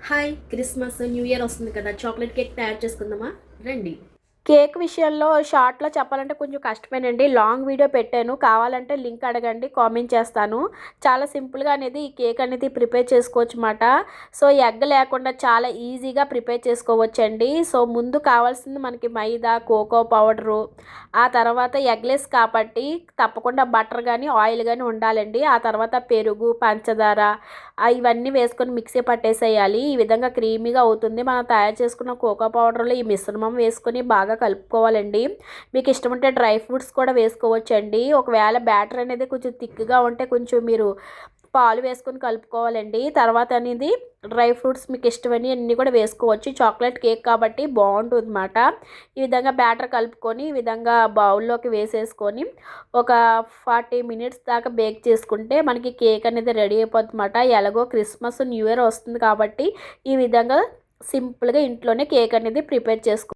Hi! Christmas, new year వస్తుంది కదా! Chocolate cake తయారు చేసుకుందామా? రండి. కేక్ విషయంలో షార్ట్‌లో చెప్పాలంటే కొంచెం కష్టమేనండి. లాంగ్ వీడియో పెట్టాను. కావాలంటే లింక్ అడగండి. కామెంట్ చేస్తాను. చాలా సింపుల్‌గా అనేది ఈ కేక్ అనేది ప్రిపేర్ చేసుకోవచ్చుమాట. సో, ఎగ్ లేకుండా చాలా ఈజీగా ప్రిపేర్ చేసుకోవచ్చండి. సో, ముందు కావాల్సింది మనకి మైదా, కోకో పౌడరు, ఆ తర్వాత ఎగ్‌లెస్ కాబట్టి తప్పకుండా బటర్ గానీ, ఆయిల్ గానీ ఉండాలండి. ఆ తర్వాత పెరుగు, పంచదార ఇవన్నీ వేసుకొని మిక్సీ పట్టేసేయాలి. ఈ విధంగా క్రీమీగా అవుతుంది. మనం తయారు చేసుకున్న కోకో పౌడర్‌లో ఈ మిశ్రమం వేసుకొని బాగా కలుపుకోవాలండి. మీకు ఇష్టముంటే డ్రై ఫ్రూట్స్ కూడా వేసుకోవచ్చండి. ఒకవేళ బ్యాటర్ అనేది కొంచెం థిక్‌గా ఉంటే కొంచెం మీరు పాలు వేసుకొని కలుపుకోవాలండి. తర్వాత అనేది డ్రై ఫ్రూట్స్ మీకు ఇష్టమని అన్నీ కూడా వేసుకోవచ్చు. చాక్లెట్ కేక్ కాబట్టి బాగుంటుందన్నమాట. ఈ విధంగా బ్యాటర్ కలుపుకొని ఈ విధంగా బౌల్లోకి వేసేసుకొని ఒక 40 మినిట్స్ దాకా బేక్ చేసుకుంటే మనకి కేక్ అనేది రెడీ అయిపోతుందన్నమాట. ఎలాగో క్రిస్మస్, న్యూ ఇయర్ వస్తుంది కాబట్టి ఈ విధంగా సింపుల్గా ఇంట్లోనే కేక్ అనేది ప్రిపేర్ చేసుకో